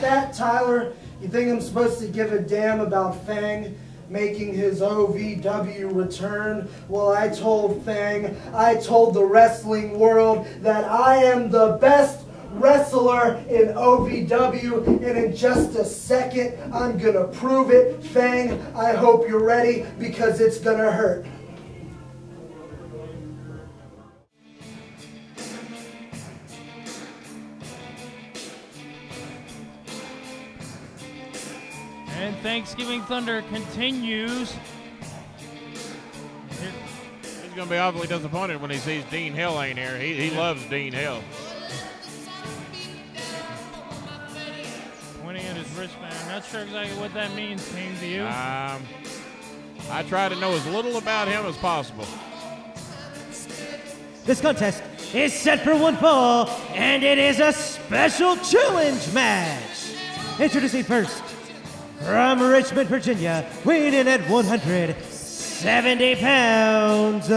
that, Tyler? You think I'm supposed to give a damn about Fang making his OVW return? Well, I told Fang, I told the wrestling world that I am the best wrestler in OVW, and in just a second, I'm gonna prove it. Fang, I hope you're ready, because it's gonna hurt. And Thanksgiving Thunder continues. He's going to be awfully disappointed when he sees Dean Hill ain't here. He loves Dean Hill. Pointing at his wristband. I'm not sure exactly what that means, King, to you. I try to know as little about him as possible. This contest is set for one fall, and it is a special challenge match. Introducing first, from Richmond, Virginia, weighing in at 170 pounds,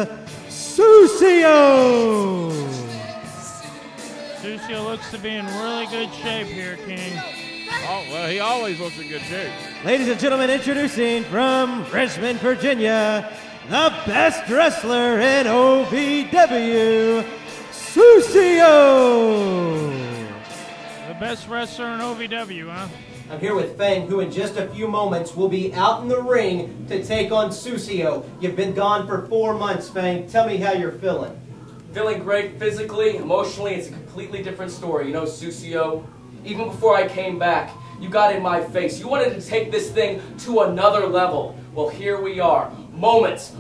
Sucio. Sucio looks to be in really good shape here, King. Oh, well, he always looks in good shape. Ladies and gentlemen, introducing from Richmond, Virginia, the best wrestler in OVW, Sucio. The best wrestler in OVW, huh? I'm here with Fang, who in just a few moments will be out in the ring to take on Sucio. You've been gone for 4 months, Fang. Tell me how you're feeling. Feeling great physically, emotionally. It's a completely different story. You know, Sucio, even before I came back, you got in my face. You wanted to take this thing to another level. Well, here we are, moments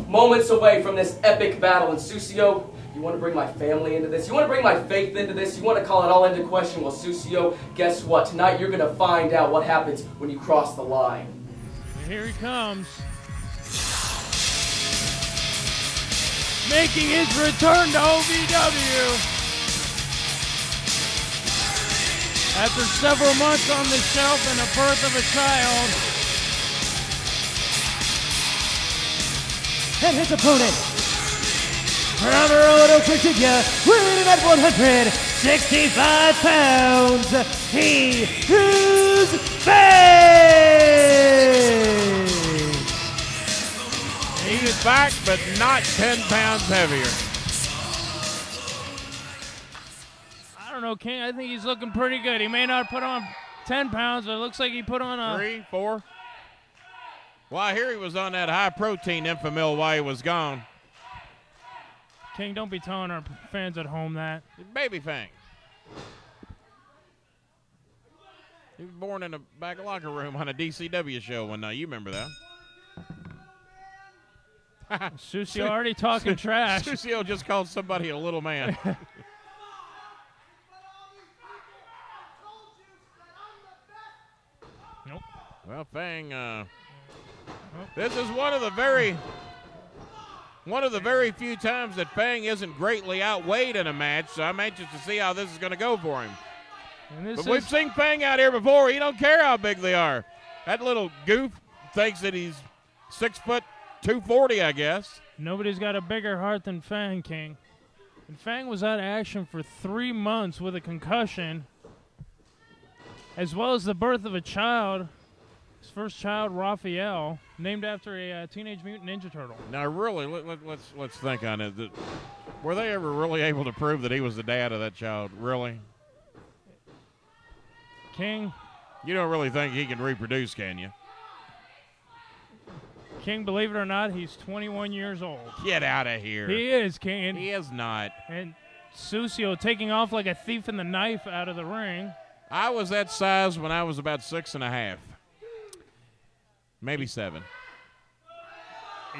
away from this epic battle. And Sucio, you want to bring my family into this? You want to bring my faith into this? You want to call it all into question? Well, Sucio, guess what? Tonight you're going to find out what happens when you cross the line. And here he comes. Making his return to OVW. After several months on the shelf and the birth of a child. And his opponent, from Roanoke, Virginia, weighing at 165 pounds, he is Fang! He is back, but not 10 pounds heavier. I don't know, King. I think he's looking pretty good. He may not put on 10 pounds, but it looks like he put on a... 3, 4. Well, I hear he was on that high-protein Infamil while he was gone. King, don't be telling our fans at home that. Baby Fang. He was born in a back locker room on a DCW show one night. You remember that. Sucio already talking trash. Sucio just called somebody a little man. Nope. Well, Fang, this is one of the very few times that Fang isn't greatly outweighed in a match, so I'm anxious to see how this is going to go for him. But we've seen Fang out here before. He don't care how big they are. That little goof thinks that he's 6 foot 240, I guess. Nobody's got a bigger heart than Fang, King. And Fang was out of action for 3 months with a concussion, as well as the birth of a child. His first child, Raphael, named after a Teenage Mutant Ninja Turtle. Now, really, let's think on it. Were they ever really able to prove that he was the dad of that child? Really? King. You don't really think he can reproduce, can you? King, believe it or not, he's 21 years old. Get out of here. He is, King. He is not. And Sucio taking off like a thief in the knife out of the ring. I was that size when I was about 6.5. Maybe 7.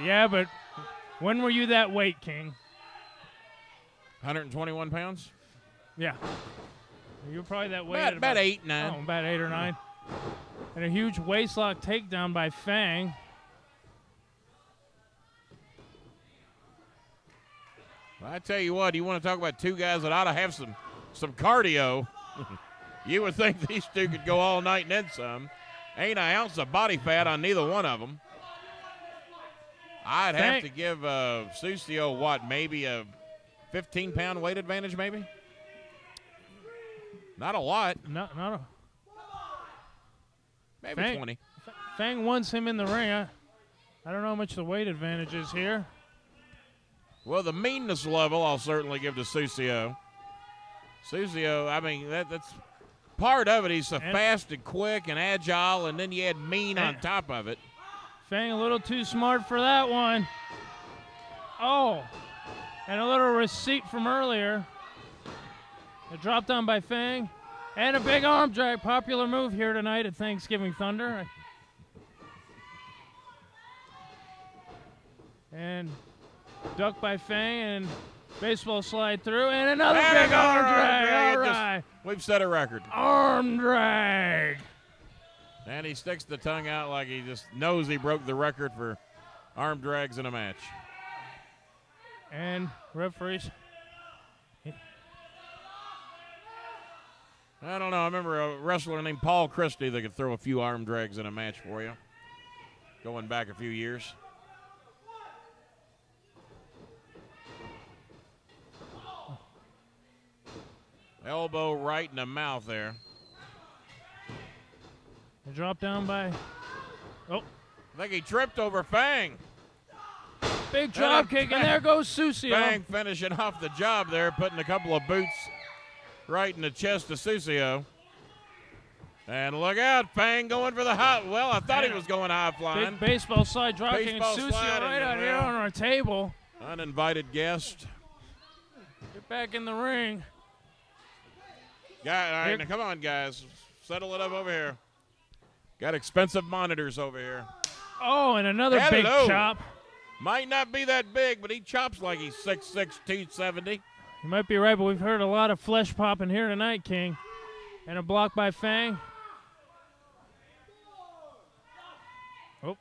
Yeah, but when were you that weight, King? 121 pounds? Yeah. You were probably that weight. About 8, 9. Oh, about 8 or 9. And a huge waistlock takedown by Fang. Well, I tell you what, you want to talk about two guys that ought to have some cardio. You would think these two could go all night and then some. Ain't an ounce of body fat on neither one of them. I'd have to give Sucio, what, maybe a 15-pound weight advantage, maybe? Not a lot. Not a... Maybe 20. Fang wants him in the ring. I don't know how much the weight advantage is here. Well, the meanness level I'll certainly give to Sucio. Sucio, I mean, that's part of it. He's so fast and quick and agile, and then you add mean on top of it. Fang a little too smart for that one. Oh, and a little receipt from earlier. A drop down by Fang. And a big arm drag. Popular move here tonight at Thanksgiving Thunder. And duck by Fang and baseball slide through. And another big arm drag. All right. We've set a record. Arm drag. And he sticks the tongue out like he just knows he broke the record for arm drags in a match. And referees. I don't know. I remember a wrestler named Paul Christie that could throw a few arm drags in a match for you. Going back a few years. Elbow right in the mouth there. A drop down by. Oh. I think he tripped over Fang. Big drop kick, and there goes Sucio. Fang finishing off the job there, putting a couple of boots right in the chest of Sucio. And look out, Fang going for the high. Well, I thought he was going high flying. Big baseball slide drop kick, and Sucio right out here on our table. Uninvited guest. Get back in the ring. All right, now come on, guys. Settle it up over here. Got expensive monitors over here. Oh, and another big chop. Might not be that big, but he chops like he's 6'6", 270. You might be right, but we've heard a lot of flesh popping here tonight, King. And a block by Fang. Oh,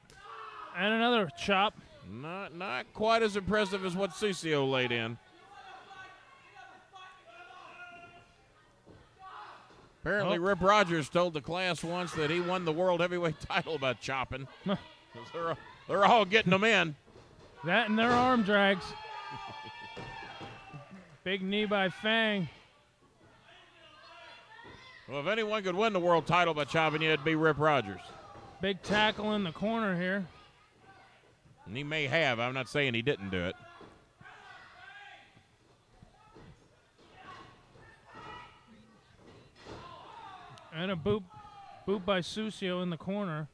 and another chop. Not quite as impressive as what Sucio laid in. Apparently, Rip Rogers told the class once that he won the world heavyweight title by chopping. They're all getting them in. That and their arm drags. Big knee by Fang. Well, if anyone could win the world title by chopping you, it'd be Rip Rogers. Big tackle in the corner here. And he may have. I'm not saying he didn't do it. And a boot by Sucio in the corner.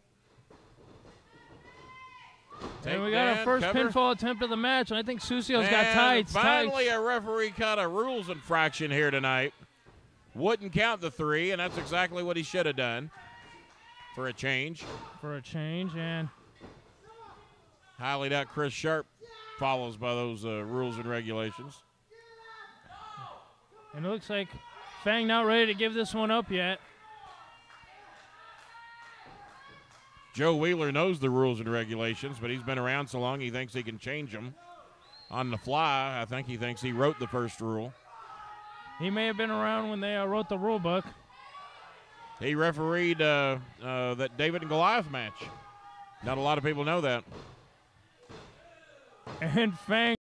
And we got our first pinfall attempt of the match, and I think Sucio's got tights. Finally, a referee caught a rules infraction here tonight. Wouldn't count the 3, and that's exactly what he should have done for a change. And highly doubt Chris Sharp follows by those rules and regulations. And it looks like Fang not ready to give this one up yet. Joe Wheeler knows the rules and regulations, but he's been around so long he thinks he can change them on the fly. I think he thinks he wrote the first rule. He may have been around when they wrote the rule book. He refereed that David and Goliath match. Not a lot of people know that. And Fang